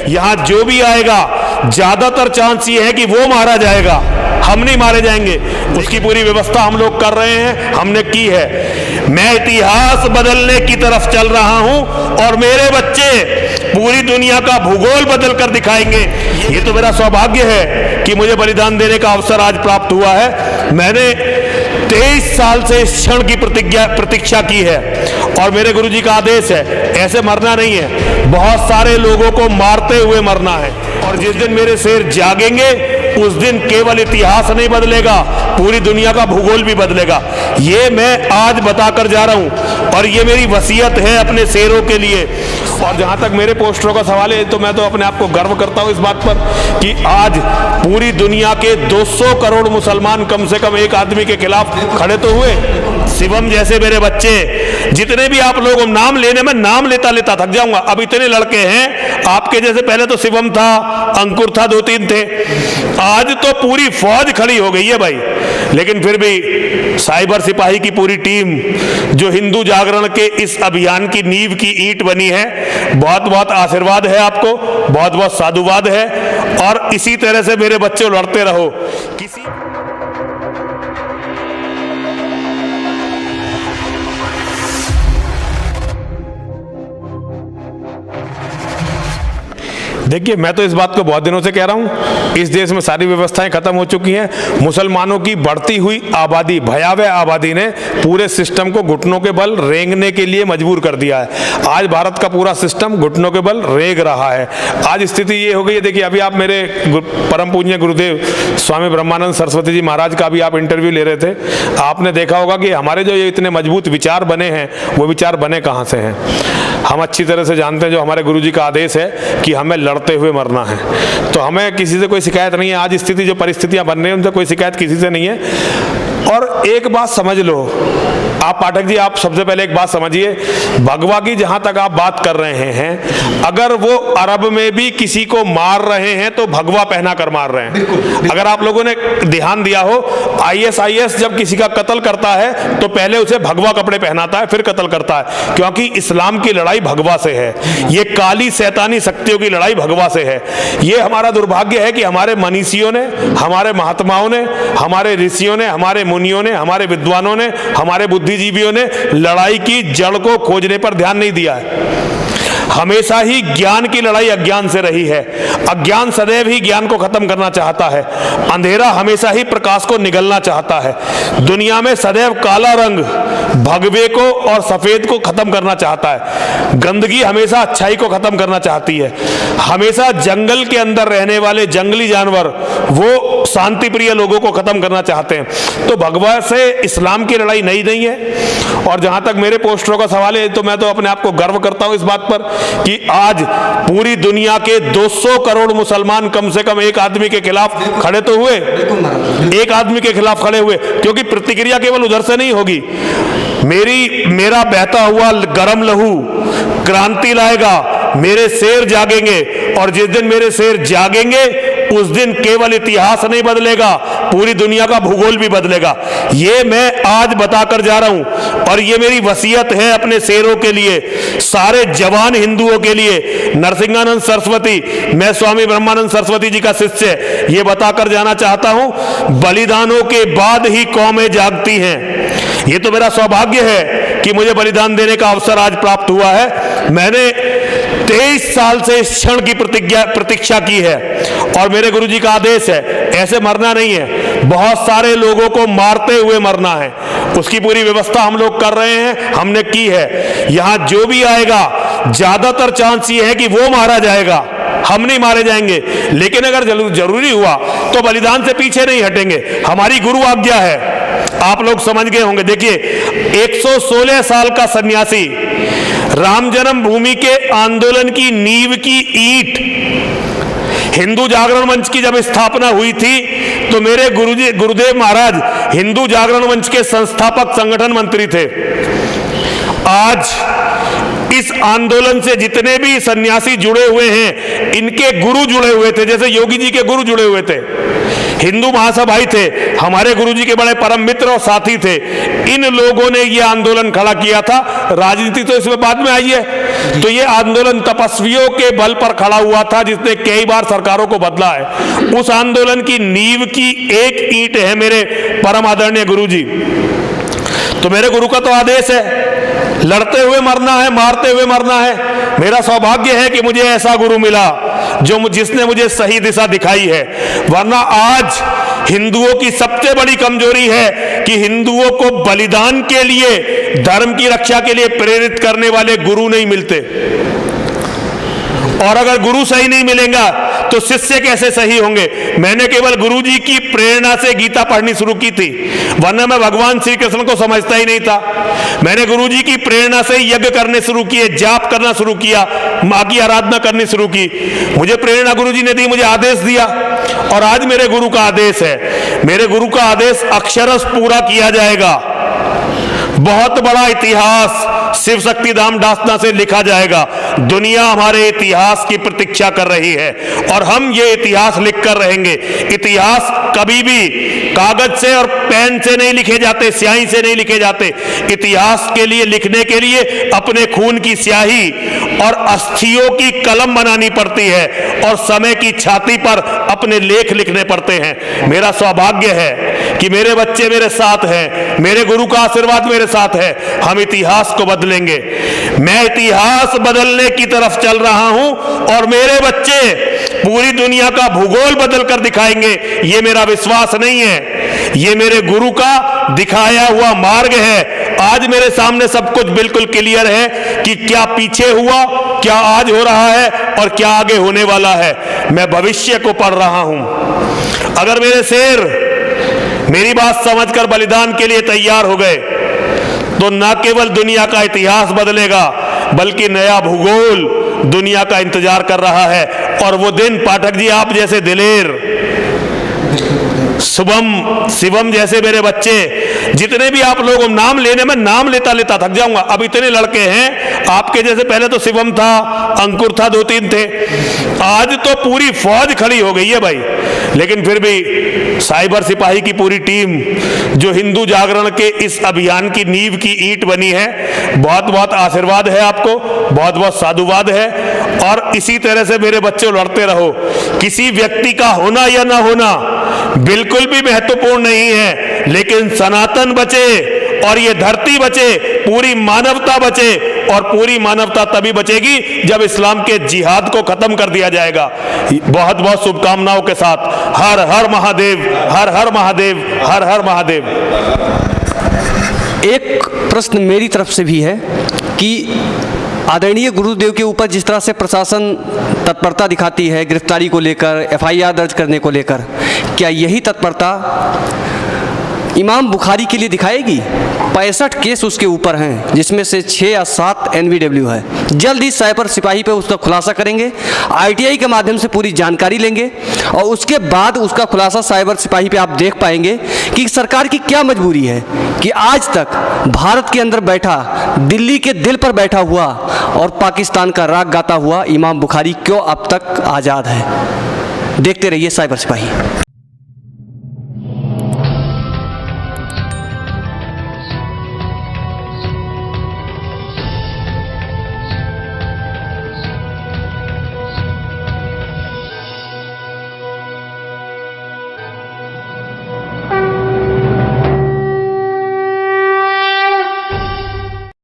यहाँ जो भी आएगा ज्यादातर चांस ये है कि वो मारा जाएगा, हम नहीं मारे जाएंगे। उसकी पूरी व्यवस्था हम लोग कर रहे हैं, हमने की है। मैं इतिहास बदलने की तरफ चल रहा हूं और मेरे बच्चे पूरी दुनिया का भूगोल बदल कर दिखाएंगे। ये तो मेरा सौभाग्य है कि मुझे बलिदान देने का अवसर आज प्राप्त हुआ है। मैंने 23 साल से इस क्षण की प्रतीक्षा की है और मेरे गुरुजी का आदेश है, ऐसे मरना नहीं है, बहुत सारे लोगों को मारते हुए मरना है। और जिस दिन मेरे शेर जागेंगे उस दिन केवल इतिहास नहीं बदलेगा, पूरी दुनिया का भूगोल भी बदलेगा। ये मैं आज बताकर जा रहा हूं और ये मेरी वसीयत है अपने शेरों के लिए। और जहां तक मेरे पोस्टरों का सवाल है, तो मैं तो अपने आप को गर्व करता हूं इस बात पर कि आज पूरी दुनिया के 200 करोड़ मुसलमान कम से कम एक आदमी के खिलाफ खड़े तो हुए। शिवम जैसे मेरे बच्चे, जितने भी आप लोग, नाम लेने में नाम लेता लेता थक जाऊंगा। अब इतने लड़के हैं आपके जैसे, पहले तो शिवम था, अंकुर था, 2-3 थे, आज तो पूरी फौज खड़ी हो गई है भाई। लेकिन फिर भी साइबर सिपाही की पूरी टीम जो हिंदू जागरण के इस अभियान की नींव की ईंट बनी है, बहुत बहुत आशीर्वाद है आपको, बहुत बहुत साधुवाद है। और इसी तरह से मेरे बच्चे लड़ते रहो। किसी देखिए, मैं तो इस बात को बहुत दिनों से कह रहा हूं, इस देश में सारी व्यवस्थाएं खत्म हो चुकी हैं। मुसलमानों की बढ़ती हुई आबादी, भयावह आबादी ने पूरे सिस्टम को घुटनों के बल रेंगने के लिए मजबूर कर दिया है। आज भारत का पूरा सिस्टम घुटनों के बल रेंग रहा है। आज स्थिति ये हो गई है, देखिए अभी आप मेरे परम पूज्य गुरुदेव स्वामी ब्रह्मानंद सरस्वती जी महाराज का भी आप इंटरव्यू ले रहे थे। आपने देखा होगा कि हमारे जो ये इतने मजबूत विचार बने हैं, वो विचार बने कहाँ से हैं। हम अच्छी तरह से जानते हैं, जो हमारे गुरु जी का आदेश है कि हमें लड़ते हुए मरना है, तो हमें किसी से कोई शिकायत नहीं है। आज स्थिति जो परिस्थितियां बन रही हैं, उनसे कोई शिकायत किसी से नहीं है। और एक बात समझ लो आप पाठक जी, आप सबसे पहले एक बात समझिए, भगवा की जहां तक आप बात कर रहे हैं, अगर वो अरब में भी किसी को मार रहे हैं तो भगवा पहना कर मार रहे हैं। अगर आप लोगों ने ध्यान दिया हो, ISIS जब किसी का कत्ल करता है तो पहले उसे भगवा कपड़े पहनाता है, फिर कत्ल करता है, क्योंकि इस्लाम की लड़ाई भगवा से है। ये काली शैतानी शक्तियों की लड़ाई भगवा से है। ये हमारा दुर्भाग्य है कि हमारे मनीषियों ने, हमारे महात्माओं ने, हमारे ऋषियों ने, हमारे मुनियों ने, हमारे विद्वानों ने, हमारे बुद्धिजीवियों ने लड़ाई की जड़ को खोजने पर ध्यान नहीं दिया है। हमेशा ही ज्ञान की लड़ाई अज्ञान से रही है। अज्ञान सदैव ही ज्ञान को खत्म करना चाहता है। अंधेरा हमेशा ही प्रकाश को निगलना चाहता है। दुनिया में सदैव काला रंग भगवे को और सफेद को खत्म करना चाहता है। गंदगी हमेशा अच्छाई को खत्म करना चाहती है। हमेशा जंगल के अंदर रहने वाले जंगली जानवर वो शांति प्रिय लोगों को खत्म करना चाहते हैं। तो भगवा से इस्लाम की लड़ाई नहीं है। और जहां तक मेरे पोस्टरों का सवाल है, तो मैं तो अपने आप को गर्व करता हूं इस बात पर कि आज पूरी दुनिया के 200 करोड़ मुसलमान कम से कम एक आदमी के खिलाफ खड़े तो हुए, एक आदमी के खिलाफ खड़े हुए, क्योंकि प्रतिक्रिया केवल उधर से नहीं होगी। मेरा बहता हुआ गरम लहू क्रांति लाएगा, मेरे शेर जागेंगे और जिस दिन मेरे शेर जागेंगे उस दिन केवल इतिहास नहीं बदलेगा, पूरी दुनिया का भूगोल भी बदलेगा। ये मैं आज बताकर जा रहा हूं और ये मेरी वसीयत है अपने शेरों के लिए, सारे जवान हिंदुओं के लिए। नरसिंहानंद सरस्वती, मैं स्वामी ब्रह्मानंद सरस्वती जी का शिष्य, ये बताकर जाना चाहता हूं, बलिदानों के बाद ही कौमें जागती हैं। ये तो मेरा सौभाग्य है कि मुझे बलिदान देने का अवसर आज प्राप्त हुआ है। मैंने 23 साल से इस क्षण की प्रतीक्षा की है और मेरे गुरुजी का आदेश है, ऐसे मरना नहीं है, बहुत सारे लोगों को मारते हुए मरना है। उसकी पूरी व्यवस्था हम लोग कर रहे हैं, हमने की है। यहां जो भी आएगा ज्यादातर चांस ये है कि वो मारा जाएगा, हम नहीं मारे जाएंगे। लेकिन अगर जरूरी हुआ तो बलिदान से पीछे नहीं हटेंगे, हमारी गुरु आज्ञा है। आप लोग समझ गए होंगे। देखिए, 116 साल का सन्यासी राम जन्म भूमि के आंदोलन की नींव की ईंट, हिंदू जागरण मंच की जब स्थापना हुई थी तो मेरे गुरुदेव महाराज हिंदू जागरण मंच के संस्थापक संगठन मंत्री थे। आज इस आंदोलन से जितने भी सन्यासी जुड़े हुए हैं, इनके गुरु जुड़े हुए थे, जैसे योगी जी के गुरु जुड़े हुए थे। हिंदू महासभाई थे, हमारे गुरुजी के बड़े परम मित्र और साथी थे। इन लोगों ने ये आंदोलन खड़ा किया था। राजनीति तो इसमें बाद में आई है। तो ये आंदोलन तपस्वियों के बल पर खड़ा हुआ था, जिसने कई बार सरकारों को बदला है। उस आंदोलन की नींव की एक ईंट है मेरे परम आदरणीय गुरुजी। तो मेरे गुरु का तो आदेश है, लड़ते हुए मरना है, मारते हुए मरना है। मेरा सौभाग्य है कि मुझे ऐसा गुरु मिला जिसने मुझे सही दिशा दिखाई है। वरना आज हिंदुओं की सबसे बड़ी कमजोरी है कि हिंदुओं को बलिदान के लिए, धर्म की रक्षा के लिए प्रेरित करने वाले गुरु नहीं मिलते। और अगर गुरु सही नहीं मिलेगा तो शिष्य कैसे सही होंगे। मैंने केवल गुरुजी की प्रेरणा से गीता पढ़नी शुरू की थी, वरना मैं भगवान श्री कृष्ण को समझता ही नहीं था। मैंने गुरुजी की प्रेरणा से यज्ञ करने शुरू किए, जाप करना शुरू किया, मां की आराधना करनी शुरू की। मुझे प्रेरणा गुरुजी ने दी, मुझे आदेश दिया, और आज मेरे गुरु का आदेश है। मेरे गुरु का आदेश अक्षरश पूरा किया जाएगा। बहुत बड़ा इतिहास शिव शक्ति धाम डासना से लिखा जाएगा। दुनिया हमारे इतिहास की प्रतीक्षा कर रही है और हम ये इतिहास लिख कर रहेंगे। इतिहास कभी भी कागज से और पेन से नहीं लिखे जाते, स्याही से नहीं लिखे जाते। इतिहास के लिए, लिखने के लिए अपने खून की स्याही और अस्थियों की कलम बनानी पड़ती है और समय की छाती पर अपने लेख लिखने पड़ते हैं। मेरा सौभाग्य है कि मेरे बच्चे मेरे साथ हैं, मेरे गुरु का आशीर्वाद मेरे साथ है। हम इतिहास को बदलेंगे। मैं इतिहास बदलने की तरफ चल रहा हूं और मेरे बच्चे पूरी दुनिया का भूगोल बदल कर दिखाएंगे। ये मेरा विश्वास नहीं है, ये मेरे गुरु का दिखाया हुआ मार्ग है। आज मेरे सामने सब कुछ बिल्कुल क्लियर है कि क्या पीछे हुआ, क्या आज हो रहा है और क्या आगे होने वाला है। मैं भविष्य को पढ़ रहा हूं। अगर मेरे शेर मेरी बात समझकर बलिदान के लिए तैयार हो गए तो न केवल दुनिया का इतिहास बदलेगा, बल्कि नया भूगोल दुनिया का इंतजार कर रहा है। और वो दिन पाठक जी, आप जैसे दिलेर, शुभम, शिवम जैसे मेरे बच्चे, जितने भी आप लोग, नाम लेने में नाम लेता लेता थक जाऊंगा। अब इतने लड़के हैं आपके जैसे। पहले तो शिवम था, अंकुर था, 2-3 थे, आज तो पूरी फौज खड़ी हो गई है भाई। लेकिन फिर भी साइबर सिपाही की पूरी टीम जो हिंदू जागरण के इस अभियान की नींव की ईंट बनी है, बहुत बहुत आशीर्वाद है आपको, बहुत बहुत साधुवाद है। और इसी तरह से मेरे बच्चों लड़ते रहो। किसी व्यक्ति का होना या ना होना बिल्कुल भी महत्वपूर्ण नहीं है, लेकिन सनातन बचे और ये धरती बचे, पूरी मानवता बचे। और पूरी मानवता तभी बचेगी जब इस्लाम के जिहाद को खत्म कर दिया जाएगा। बहुत बहुत शुभकामनाओं के साथ हर हर महादेव, हर हर महादेव, हर हर महादेव। एक प्रश्न मेरी तरफ से भी है कि आदरणीय गुरुदेव के ऊपर जिस तरह से प्रशासन तत्परता दिखाती है गिरफ्तारी को लेकर, FIR दर्ज करने को लेकर, क्या यही तत्परता इमाम बुखारी के लिए दिखाएगी? 65 केस उसके ऊपर हैं, जिसमें से 6 या 7 NBW है। जल्द ही साइबर सिपाही पे उसका खुलासा करेंगे, ITI के माध्यम से पूरी जानकारी लेंगे और उसके बाद उसका खुलासा साइबर सिपाही पे आप देख पाएंगे कि सरकार की क्या मजबूरी है कि आज तक भारत के अंदर बैठा, दिल्ली के दिल पर बैठा हुआ और पाकिस्तान का राग गाता हुआ इमाम बुखारी क्यों अब तक आज़ाद है। देखते रहिए साइबर सिपाही।